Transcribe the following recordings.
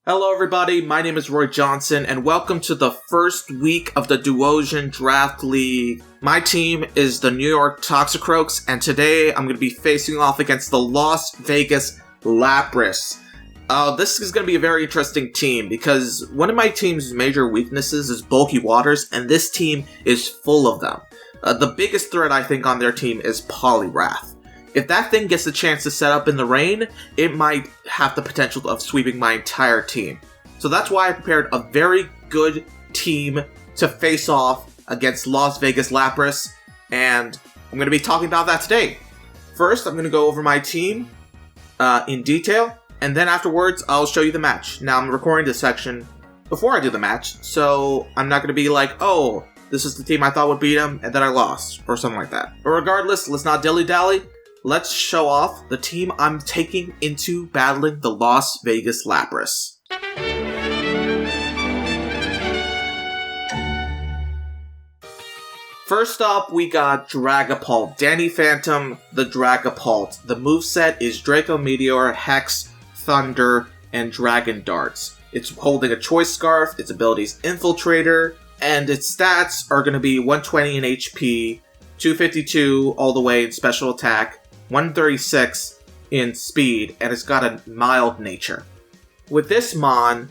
Hello everybody, my name is Roy Johnson, and welcome to the first week of the Duosion Draft League. My team is the New York Toxicroaks, and today I'm going to be facing off against the Las Vegas Lapras. This is going to be a very interesting team, because one of my team's major weaknesses is bulky waters, and this team is full of them. The biggest threat I think on their team is Poliwrath. If that thing gets a chance to set up in the rain, it might have the potential of sweeping my entire team. So that's why I prepared a very good team to face off against Las Vegas Lapras, and I'm going to be talking about that today. First, I'm going to go over my team in detail, and then afterwards, I'll show you the match. Now, I'm recording this section before I do the match, so I'm not going to be like, oh, this is the team I thought would beat him, and then I lost, or something like that. But regardless, let's not dilly-dally. Let's show off the team I'm taking into battling the Las Vegas Lapras. First up, we got Dragapult. Danny Phantom, the Dragapult. The moveset is Draco Meteor, Hex, Thunder, and Dragon Darts. It's holding a Choice Scarf, its ability is Infiltrator, and its stats are going to be 120 in HP, 252 all the way in Special Attack, 136 in speed, and it's got a mild nature. With this Mon,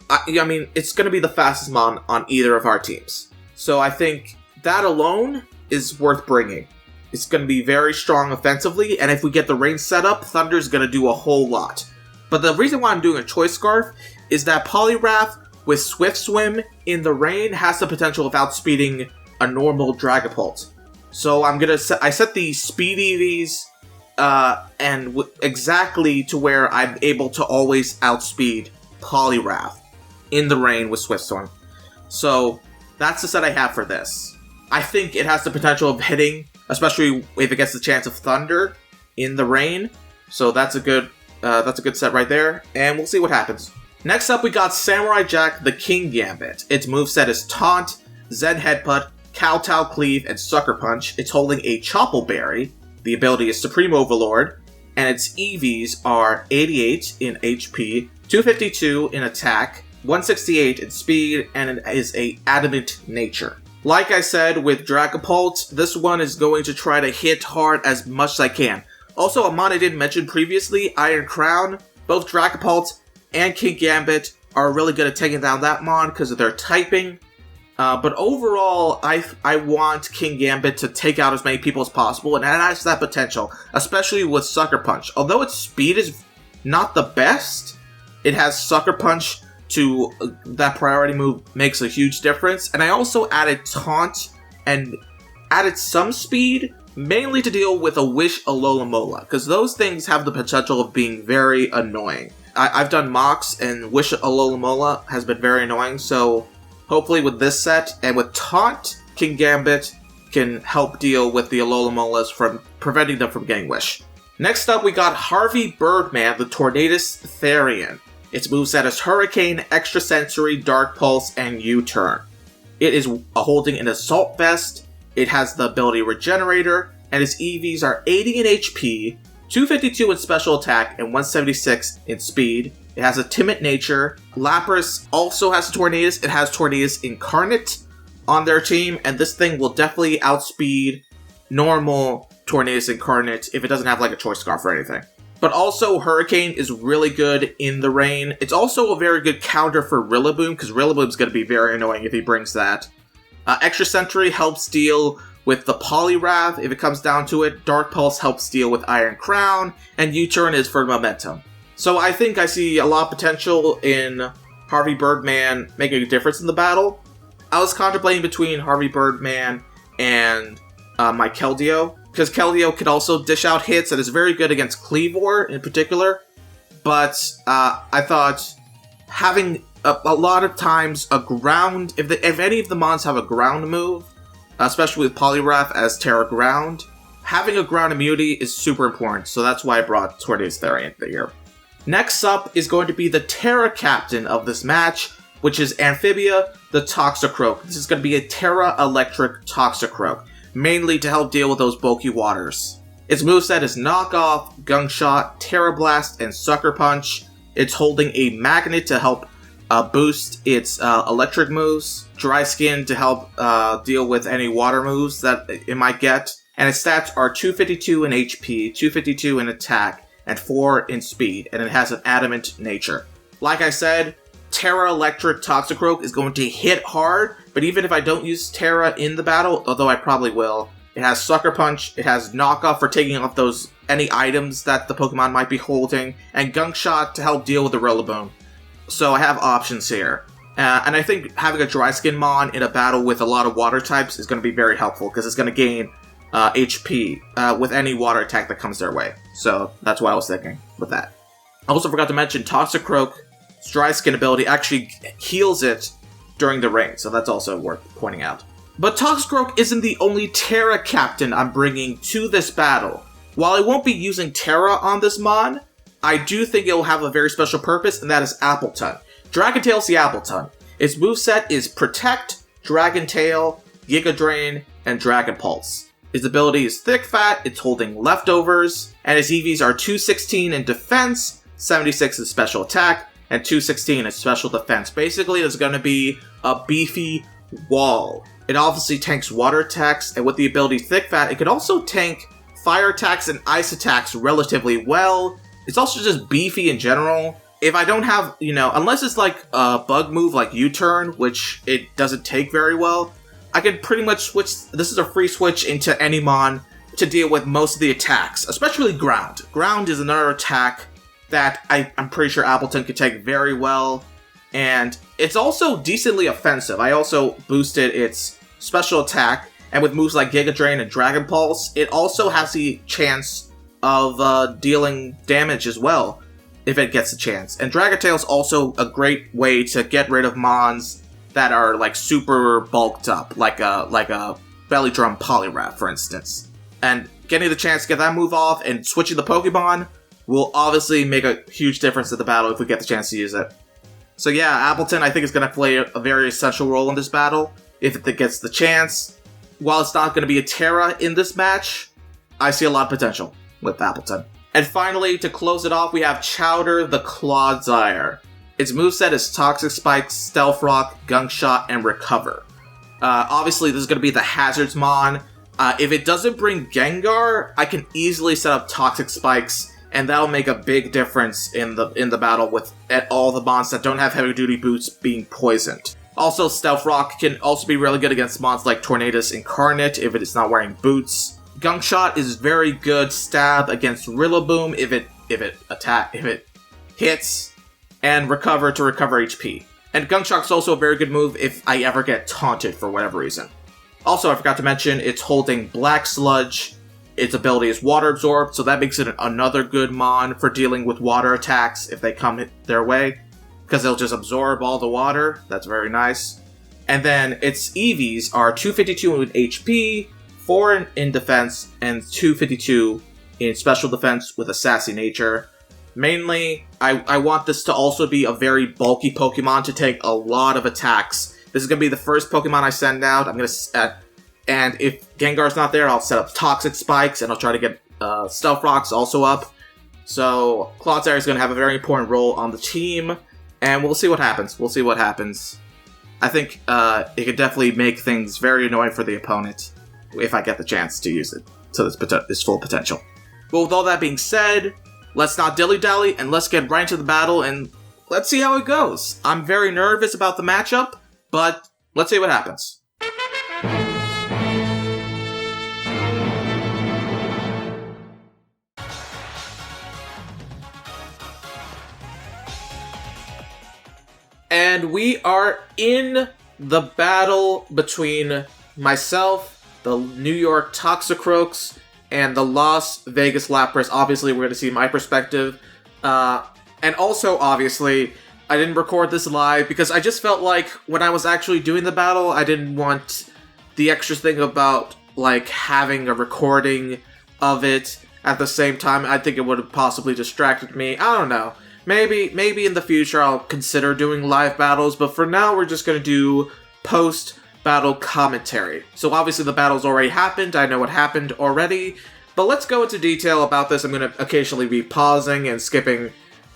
I mean, it's going to be the fastest Mon on either of our teams. So I think that alone is worth bringing. It's going to be very strong offensively, and if we get the range set up, Thunder's going to do a whole lot. But the reason why I'm doing a Choice Scarf is that Poliwrath with Swift Swim in the rain has the potential of outspeeding a normal Dragapult. So I set the speed EVs exactly to where I'm able to always outspeed Poliwrath in the rain with Swift Swim. So that's the set I have for this. I think it has the potential of hitting, especially if it gets the chance of Thunder in the rain. So that's a good set right there, and we'll see what happens. Next up, we got Samurai Jack, the King Gambit. Its moveset is Taunt, Zen Headbutt, Kowtow Cleave, and Sucker Punch. It's holding a Chople Berry. The ability is Supreme Overlord, and its EVs are 88 in HP, 252 in attack, 168 in speed, and it is a adamant nature. Like I said with Dragapult, this one is going to try to hit hard as much as I can. Also, a mon I didn't mention previously, Iron Crown. Both Dragapult and King Gambit are really good at taking down that mon because of their typing. But overall, I want King Gambit to take out as many people as possible, and it has that potential, especially with Sucker Punch. Although its speed is not the best, it has Sucker Punch to that priority move makes a huge difference. And I also added Taunt and added some speed, mainly to deal with a Wish Alola, because those things have the potential of being very annoying. I've done mocks, and Wish Alola has been very annoying, so hopefully with this set, and with Taunt, King Gambit can help deal with the Alola from preventing them from getting Wish. Next up, we got Harvey Birdman, the Tornadus Therian. Its moveset is Hurricane, Extra Sensory, Dark Pulse, and U-Turn. It is holding an Assault Vest, it has the ability Regenerator, and its EVs are 80 in HP, 252 in Special Attack, and 176 in Speed. It has a timid nature. Lapras also has Tornadus. It has Tornadus Incarnate on their team, and this thing will definitely outspeed normal Tornadus Incarnate if it doesn't have like a Choice Scarf or anything. But also, Hurricane is really good in the rain. It's also a very good counter for Rillaboom, because Rillaboom's going to be very annoying if he brings that. Extra Sentry helps deal with the Poliwrath if it comes down to it. Dark Pulse helps deal with Iron Crown, and U-Turn is for momentum. So I think I see a lot of potential in Harvey Birdman making a difference in the battle. I was contemplating between Harvey Birdman and my Keldeo, because Keldeo could also dish out hits and is very good against Cleavor in particular. But I thought having a lot of times a ground, if any of the mons have a ground move, especially with Poliwrath as Terra Ground, having a ground immunity is super important. So that's why I brought Tornadus Therian here. Next up is going to be the Terra Captain of this match, which is Amphibia, the Toxicroak. This is going to be a Terra Electric Toxicroak, mainly to help deal with those bulky waters. Its moveset is Knock Off, Gunshot, Terra Blast, and Sucker Punch. It's holding a magnet to help boost its electric moves, dry skin to help deal with any water moves that it might get, and its stats are 252 in HP, 252 in attack, and 4 in speed, and it has an adamant nature. Like I said, Terra Electric Toxicroak is going to hit hard, but even if I don't use Terra in the battle, although I probably will, it has Sucker Punch, it has Knockoff for taking off any items that the Pokemon might be holding, and Gunk Shot to help deal with the Rillaboom. So I have options here. And I think having a Dry Skin Mon in a battle with a lot of water types is going to be very helpful, because it's going to gain HP with any water attack that comes their way. So that's what I was thinking with that. I also forgot to mention Toxicroak's Dry Skin ability actually heals it during the rain, so that's also worth pointing out. But Toxicroak isn't the only Terra captain I'm bringing to this battle. While I won't be using Terra on this Mon, I do think it will have a very special purpose, and that is Appleton. Dragon Tail's the Appleton. Its moveset is Protect, Dragon Tail, Giga Drain, and Dragon Pulse. Its ability is Thick Fat, it's holding Leftovers, and its EVs are 216 in Defense, 76 in Special Attack, and 216 in Special Defense. Basically, it's going to be a beefy wall. It obviously tanks water attacks, and with the ability Thick Fat, it can also tank fire attacks and ice attacks relatively well. It's also just beefy in general. If I don't have, unless it's like a bug move like U-Turn, which it doesn't take very well, I can pretty much switch. This is a free switch into any Mon to deal with most of the attacks, especially Ground. Ground is another attack that I'm pretty sure Appleton could take very well, and it's also decently offensive. I also boosted its special attack, and with moves like Giga Drain and Dragon Pulse, it also has the chance of dealing damage as well, if it gets a chance. And Dragon Tail is also a great way to get rid of Mons that are like super bulked up, like a Belly Drum Poliwrath, for instance. And getting the chance to get that move off and switching the Pokemon will obviously make a huge difference in the battle if we get the chance to use it. So yeah, Appleton I think is going to play a very essential role in this battle, if it gets the chance. While it's not going to be a Terra in this match, I see a lot of potential with Appleton. And finally, to close it off, we have Chowder the CLODSIRE. Its moveset is Toxic Spike, Stealth Rock, Gunk Shot, and Recover. Obviously, this is going to be the Hazards Mon. If it doesn't bring Gengar, I can easily set up Toxic Spikes, and that'll make a big difference in the battle with all the Mons that don't have heavy-duty boots being poisoned. Also, Stealth Rock can also be really good against Mons like Tornadus Incarnate if it is not wearing boots. Gunk Shot is very good stab against Rillaboom if it hits, and Recover to recover HP. And Gunk Shot is also a very good move if I ever get taunted for whatever reason. Also, I forgot to mention, it's holding Black Sludge. Its ability is Water Absorb, so that makes it another good Mon for dealing with water attacks if they come their way, because they'll just absorb all the water. That's very nice. And then its EVs are 252 in HP, 4 in defense, and 252 in special defense with a sassy nature. Mainly, I want this to also be a very bulky Pokemon to take a lot of attacks. This is going to be the first Pokemon I send out. I'm going to and if Gengar's not there, I'll set up Toxic Spikes, and I'll try to get Stealth Rocks also up. So CLODSIRE is going to have a very important role on the team, and we'll see what happens. I think it could definitely make things very annoying for the opponent if I get the chance to use it to its full potential. But with all that being said, let's not dilly-dally, and let's get right into the battle, and let's see how it goes. I'm very nervous about the matchup, but let's see what happens. And we are in the battle between myself, the New York Toxicroaks, and the Las Vegas Lapras. Obviously, we're going to see my perspective. And also, obviously, I didn't record this live because I just felt like when I was actually doing the battle, I didn't want the extra thing about, like, having a recording of it at the same time. I think it would have possibly distracted me. I don't know. Maybe in the future I'll consider doing live battles, but for now we're just going to do post-battle commentary. So obviously the battle's already happened, I know what happened already, but let's go into detail about this. I'm going to occasionally be pausing and skipping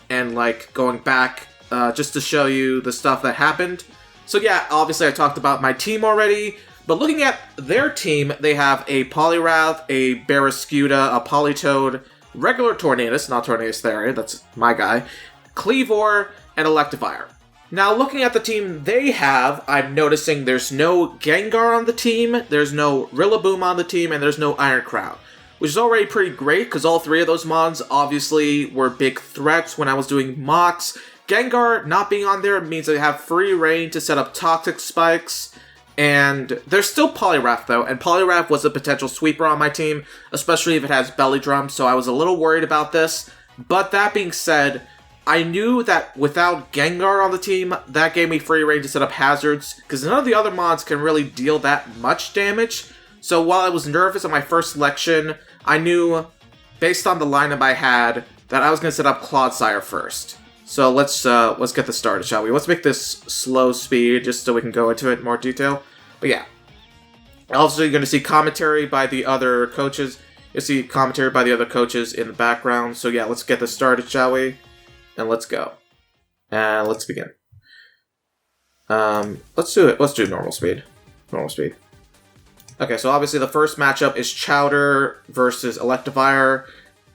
and like going back just to show you the stuff that happened. So yeah, obviously I talked about my team already, but looking at their team, they have a Poliwrath, a Barraskewda, a Politoed, regular Tornadus, not Tornadus Therian, that's my guy, Kleavor, and Electivire. Now looking at the team they have, I'm noticing there's no Gengar on the team, there's no Rillaboom on the team, and there's no Iron Crown, which is already pretty great because all three of those mons obviously were big threats when I was doing mocks. Gengar not being on there means I have free reign to set up Toxic Spikes, and there's still Poliwrath though, and Poliwrath was a potential sweeper on my team, especially if it has Belly Drum, so I was a little worried about this. But that being said, I knew that without Gengar on the team, that gave me free reign to set up hazards, because none of the other mons can really deal that much damage. So while I was nervous on my first selection, I knew, based on the lineup I had, that I was going to set up CLODSIRE first. So let's get this started, shall we? Let's make this slow speed, just so we can go into it in more detail. But yeah. Also, you're going to see commentary by the other coaches. You'll see commentary by the other coaches in the background. So yeah, let's get this started, shall we? And let's go. And let's begin. Let's do it. Let's do normal speed. Normal speed. Okay, so obviously the first matchup is Chowder versus Electivire.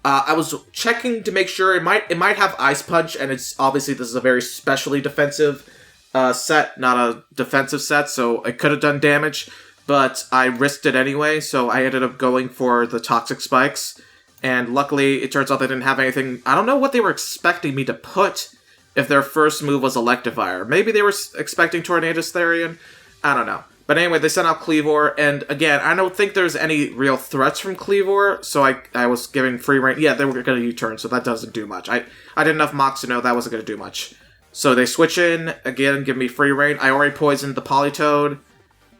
I was checking to make sure it might have Ice Punch, and it's obviously this is a very specially defensive set, not a defensive set, so it could have done damage, but I risked it anyway, so I ended up going for the Toxic Spikes, and luckily it turns out they didn't have anything. I don't know what they were expecting me to put if their first move was Electivire. Maybe they were expecting Tornadus Therian? I don't know. But anyway, they sent out Kleavor, and again, I don't think there's any real threats from Kleavor, so I was giving free reign. Yeah, they were going to U-turn, so that doesn't do much. I did enough mocks to know that wasn't going to do much. So they switch in, again, give me free reign. I already poisoned the Politoed.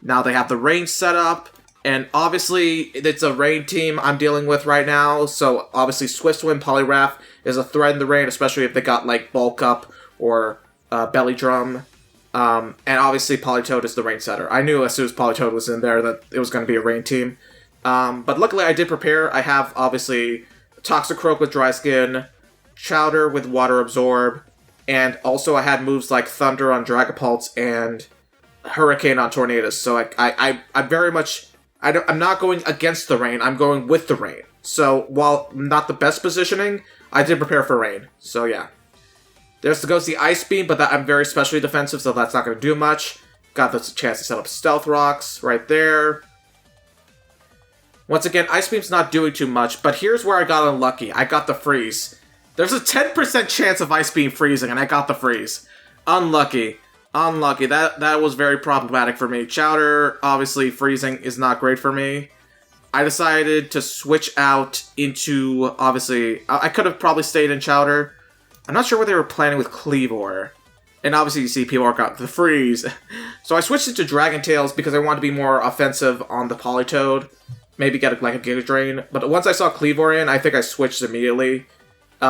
Now they have the range set up, and obviously, it's a rain team I'm dealing with right now, so obviously Swiftwind Poliwrath is a threat in the rain, especially if they got, like, Bulk Up or Belly Drum. And obviously Politoed is the rain setter. I knew as soon as Politoed was in there that it was going to be a rain team. But luckily I did prepare. I have obviously Toxicroak with Dry Skin, Chowder with Water Absorb, and also I had moves like Thunder on Dragapult and Hurricane on Tornadus. So I'm very much... I'm not going against the rain, I'm going with the rain. So while not the best positioning, I did prepare for rain. So yeah. There's goes the Ice Beam, but I'm very specially defensive, so that's not going to do much. Got the chance to set up Stealth Rocks right there. Once again, Ice Beam's not doing too much, but here's where I got unlucky. I got the freeze. There's a 10% chance of Ice Beam freezing, and I got the freeze. Unlucky. Unlucky. That was very problematic for me. Chowder, obviously, freezing is not great for me. I decided to switch out into, obviously, I could have probably stayed in Chowder. I'm not sure what they were planning with Kleavor. And obviously you see people got the freeze. So I switched it to Dragon Tails because I wanted to be more offensive on the Politoed. Maybe get like a Giga Drain. But once I saw Kleavor in, I think I switched immediately.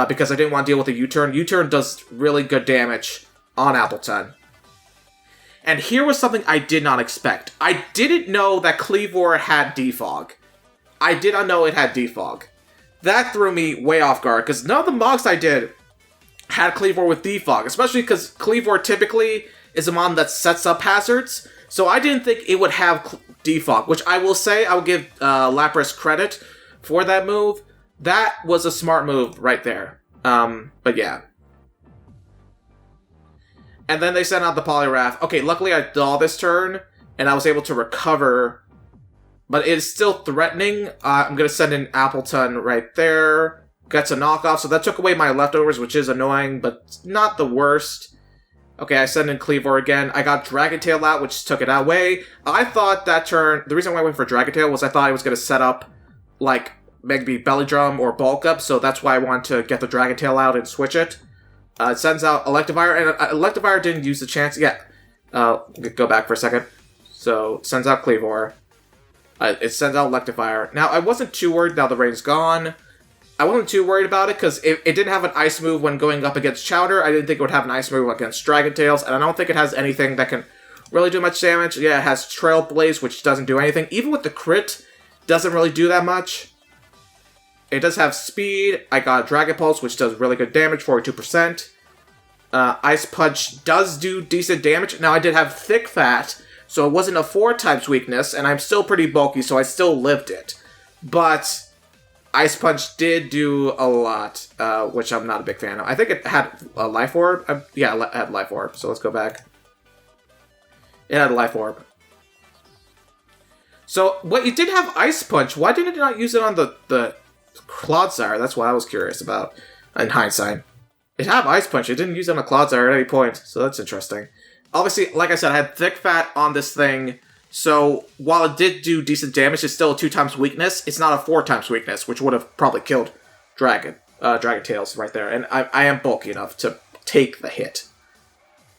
Because I didn't want to deal with the U-turn. U-turn does really good damage on Appleton. And here was something I did not expect. I didn't know that Kleavor had Defog. I did not know it had Defog. That threw me way off guard, because none of the mocks I did had Kleavor with Defog, especially because Kleavor typically is a mon that sets up hazards, so I didn't think it would have Defog, which I will say, I will give Lapras credit for that move. That was a smart move right there. But yeah. And then they sent out the Poliwrath. Okay, luckily I saw this turn, and I was able to recover, but it is still threatening. I'm going to send in Appleton right there. Gets a knockoff, so that took away my leftovers, which is annoying, but not the worst. Okay, I send in Kleavor again. I got Dragon Tail out, which took it away. I thought that turn... The reason why I went for Dragon Tail was I thought I was going to set up, like, maybe Belly Drum or Bulk Up, so that's why I wanted to get the Dragon Tail out and switch it. It sends out Electivire, and Electivire didn't use the chance yet. Go back for a second. So, sends out Kleavor. It sends out Electivire. Now, I wasn't too worried now the rain's gone. I wasn't too worried about it, because it didn't have an ice move when going up against Chowder. I didn't think it would have an ice move against Dragon Tails, and I don't think it has anything that can really do much damage. Yeah, it has Trailblaze, which doesn't do anything. Even with the crit, doesn't really do that much. it does have speed. I got Dragon Pulse, which does really good damage, 42%. Ice Punch does do decent damage. Now, I did have Thick Fat, so it wasn't a 4 types weakness, and I'm still pretty bulky, so I still lived it. But Ice Punch did do a lot, which I'm not a big fan of. I think it had a Life Orb. Yeah, it had Life Orb, so let's go back. It had a Life Orb. So, what it did have Ice Punch. Why did it not use it on the CLODSIRE? That's what I was curious about, in hindsight. It had Ice Punch. It didn't use it on a CLODSIRE at any point, so that's interesting. Obviously, like I said, I had Thick Fat on this thing, so while it did do decent damage, it's still a 2 times weakness. It's not a 4 times weakness, which would have probably killed Dragon Tails right there. And I am bulky enough to take the hit.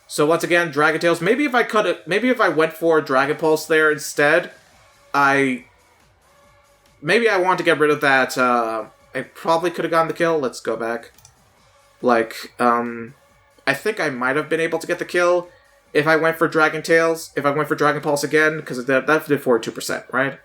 So once again, Dragon Tails. Maybe if I went for Dragon Pulse there instead, maybe I want to get rid of that. I probably could have gotten the kill. Let's go back. I think I might have been able to get the kill if I went for Dragon Tails. If I went for Dragon Pulse again, because that did 42%, right?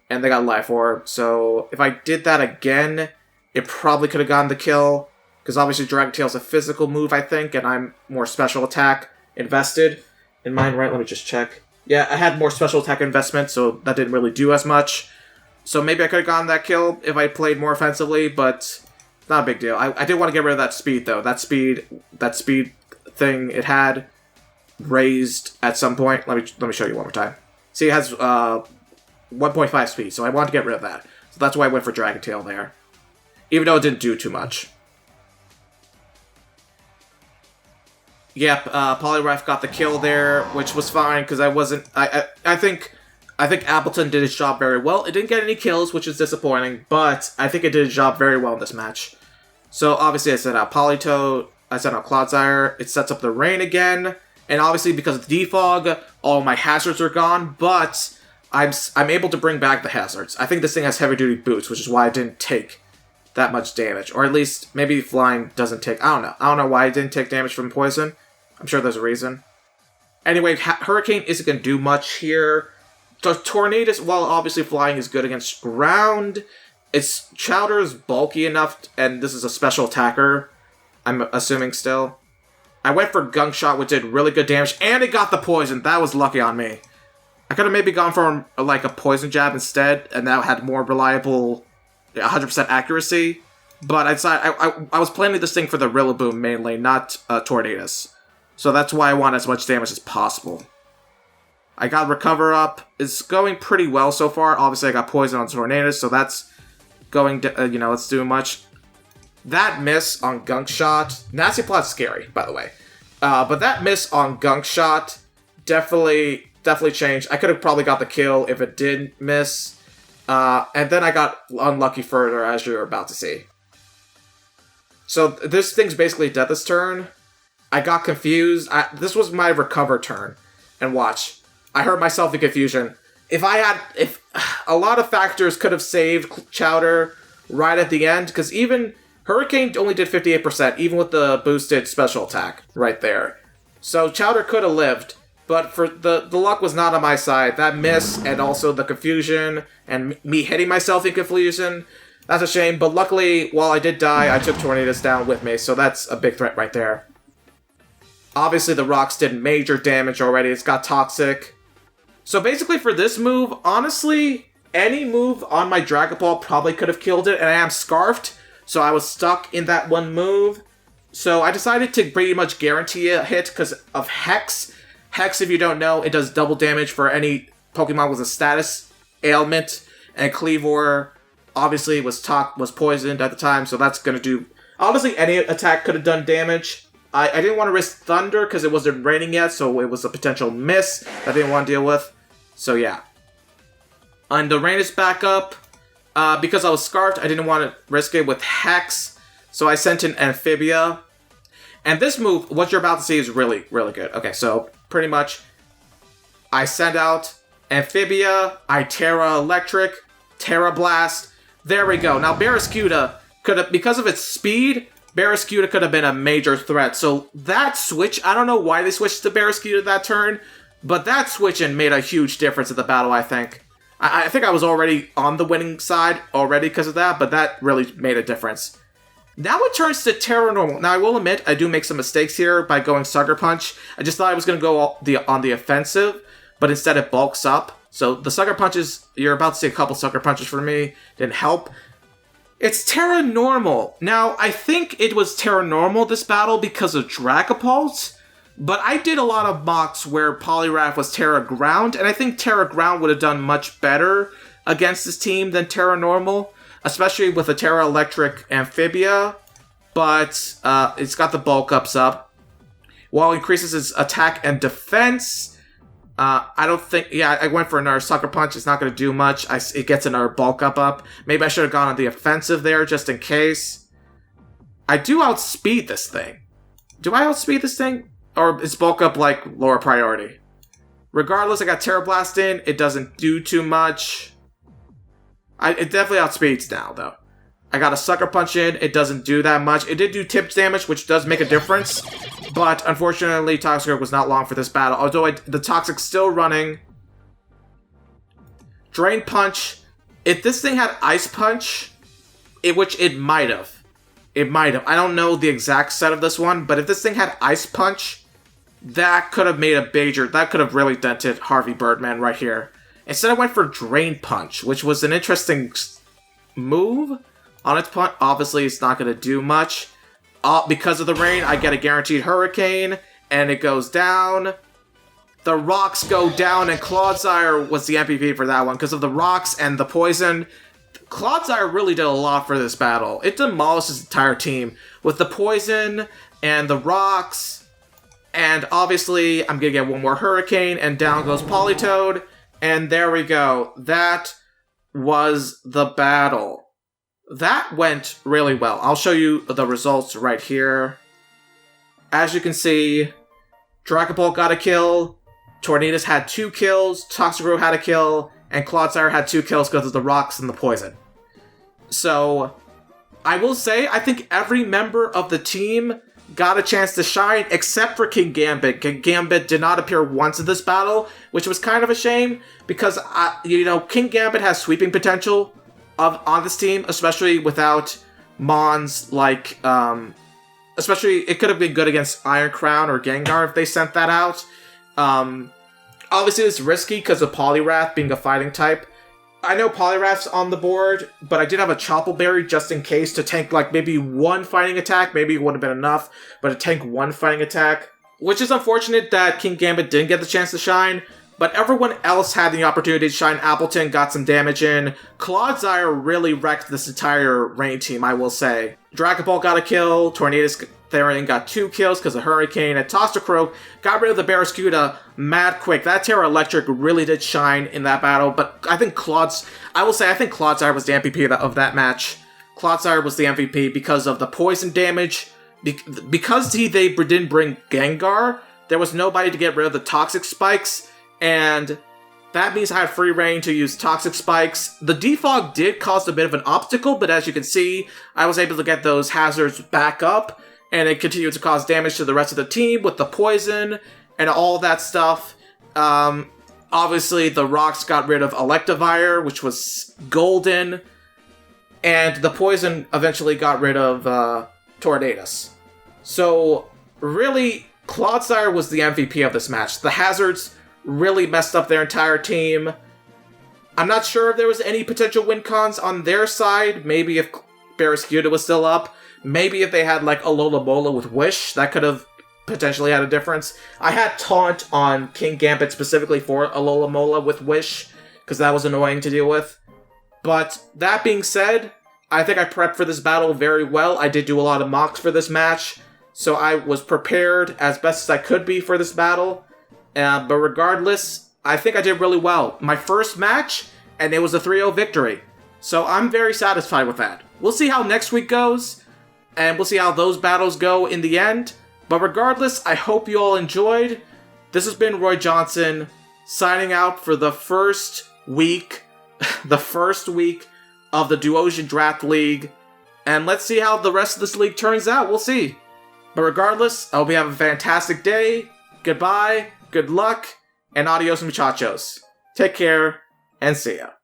And they got Life Orb. So if I did that again, it probably could have gotten the kill. Because obviously Dragon Tail's a physical move, I think, and I'm more special attack invested in mine, right? Let me just check. Yeah, I had more special attack investment, so that didn't really do as much. So maybe I could have gotten that kill if I played more offensively, but not a big deal. I did want to get rid of that speed, though. That speed thing it had raised at some point. Let me show you one more time. See, it has 1.5 speed, so I wanted to get rid of that. So that's why I went for Dragon Tail there. Even though it didn't do too much. Yep, Poliwrath got the kill there, which was fine, because I wasn't... I think Appleton did his job very well. It didn't get any kills, which is disappointing, but I think it did its job very well in this match. So, obviously, I sent out Politoed, I sent out CLODSIRE, it sets up the rain again, and obviously, because of the defog, all my hazards are gone, but I'm able to bring back the hazards. I think this thing has heavy-duty boots, which is why I didn't take that much damage. Or at least, maybe flying doesn't take... I don't know. I don't know why I didn't take damage from poison. I'm sure there's a reason. Anyway, Hurricane isn't going to do much here. The Tornadus, while obviously flying is good against ground, its Chowder is bulky enough, and this is a special attacker, I'm assuming still. I went for Gunk Shot, which did really good damage, and it got the poison. That was lucky on me. I could have maybe gone for like a poison jab instead, and that had more reliable 100% accuracy. But I decided I was planning this thing for the Rillaboom mainly, not Tornadus. So that's why I want as much damage as possible. I got Recover up. It's going pretty well so far. Obviously, I got Poison on Tornadus, so that's going, it's doing much. That miss on Gunk Shot... Nasty Plot's scary, by the way. But that miss on Gunk Shot definitely changed. I could have probably got the kill if it didn't miss. And then I got unlucky further, as you're about to see. So this thing's basically dead this turn. I got confused. This was my Recover turn. And watch. I hurt myself in confusion. If a lot of factors could have saved Chowder right at the end, because even Hurricane only did 58%, even with the boosted special attack right there. So Chowder could have lived, but for the luck was not on my side. That miss and also the confusion and me hitting myself in confusion, that's a shame. But luckily, while I did die, I took Tornadus down with me, so that's a big threat right there. Obviously, the rocks did major damage already. It's got Toxic. So basically for this move, honestly, any move on my Dragon Ball probably could have killed it, and I am Scarfed, so I was stuck in that one move. So I decided to pretty much guarantee a hit because of Hex. Hex, if you don't know, it does double damage for any Pokemon with a status ailment, and Cleavor obviously was poisoned at the time, so that's going to do... Honestly, any attack could have done damage. I didn't want to risk Thunder because it wasn't raining yet, so it was a potential miss that I didn't want to deal with. So yeah. And the rain is back up. Because I was Scarfed, I didn't want to risk it with Hex, so I sent in Amphibia. And this move, what you're about to see, is really, really good. Okay, so pretty much, I send out Amphibia, I Terra Electric, Terra Blast. There we go. Now Barraskewda could have, because of its speed, Barraskewda could have been a major threat. So that switch, I don't know why they switched to Barraskewda that turn, but that switching made a huge difference in the battle, I think. I think I was already on the winning side already because of that, but that really made a difference. Now it turns to Terra Normal. Now, I will admit, I do make some mistakes here by going Sucker Punch. I just thought I was going to go on the offensive, but instead it bulks up. So the Sucker Punches, you're about to see a couple Sucker Punches for me, didn't help. It's Terra Normal. Now, I think it was Terra Normal this battle because of Dragapult, but I did a lot of mocks where Poliwrath was Terra Ground, and I think Terra Ground would have done much better against this team than Terra Normal, especially with a Terra Electric Amphibia, but it's got the bulk ups up. While it increases its attack and defense, I don't think... Yeah, I went for another Sucker Punch. It's not going to do much. It gets another bulk up. Maybe I should have gone on the offensive there, just in case. I do outspeed this thing. Do I outspeed this thing? Or is bulk up, like, lower priority? Regardless, I got Terra Blast in. It doesn't do too much. It definitely outspeeds now, though. I got a Sucker Punch in. It doesn't do that much. It did do tips damage, which does make a difference. But, unfortunately, Toxicroak was not long for this battle. Although the Toxic's still running. Drain Punch. If this thing had Ice Punch, which it might have. It might have. I don't know the exact set of this one, but if this thing had Ice Punch, that could have made a major... That could have really dented Harvey Birdman right here. Instead, I went for Drain Punch, which was an interesting move on its punch. Obviously, it's not going to do much. Because of the rain, I get a guaranteed Hurricane, and it goes down. The rocks go down, and CLODSIRE was the MVP for that one. Because of the rocks and the poison, CLODSIRE really did a lot for this battle. It demolished his entire team with the poison and the rocks. And obviously, I'm going to get one more Hurricane, and down goes Politoed. And there we go. That was the battle. That went really well. I'll show you the results right here. As you can see, Dragapult got a kill, Tornadus had 2 kills, Toxicroak had a kill, and CLODSIRE had 2 kills because of the rocks and the poison. So, I will say, I think every member of the team got a chance to shine, except for King Gambit. King Gambit did not appear once in this battle, which was kind of a shame, because, King Gambit has sweeping potential on this team, especially without Mons, especially, it could have been good against Iron Crown or Gengar if they sent that out. Obviously, it's risky because of Poliwrath being a fighting type. I know Poliwrath's on the board, but I did have a Choppleberry just in case to tank, maybe one fighting attack. Maybe it would have been enough, but to tank one fighting attack. Which is unfortunate that King Gambit didn't get the chance to shine, but everyone else had the opportunity to shine. Appleton got some damage in. CLODSIRE really wrecked this entire rain team, I will say. Dragapult got a kill. Tornadus Therian got 2 kills because of Hurricane. And Toxicroak got rid of the Barraskewda mad quick. That Terra Electric really did shine in that battle. But I think CLODSIRE was the MVP of that match. CLODSIRE was the MVP because of the poison damage. Because they didn't bring Gengar, there was nobody to get rid of the Toxic Spikes. And that means I had free reign to use Toxic Spikes. The defog did cause a bit of an obstacle, but as you can see, I was able to get those hazards back up, and it continued to cause damage to the rest of the team with the poison and all that stuff. Obviously, the rocks got rid of Electivire, which was golden, and the poison eventually got rid of Tornadus. So, really, CLODSIRE was the MVP of this match. The hazards really messed up their entire team. I'm not sure if there was any potential win cons on their side. Maybe if Barraskewda was still up. Maybe if they had Alola Mola with Wish, that could have potentially had a difference. I had Taunt on King Gambit specifically for Alola Mola with Wish, because that was annoying to deal with. But that being said, I think I prepped for this battle very well. I did do a lot of mocks for this match, so I was prepared as best as I could be for this battle. But regardless, I think I did really well. My first match, and it was a 3-0 victory. So I'm very satisfied with that. We'll see how next week goes, and we'll see how those battles go in the end. But regardless, I hope you all enjoyed. This has been Roy Johnson, signing out for the first week, of the Duosion Draft League. And let's see how the rest of this league turns out. We'll see. But regardless, I hope you have a fantastic day. Goodbye. Good luck, and adios muchachos. Take care, and and see ya.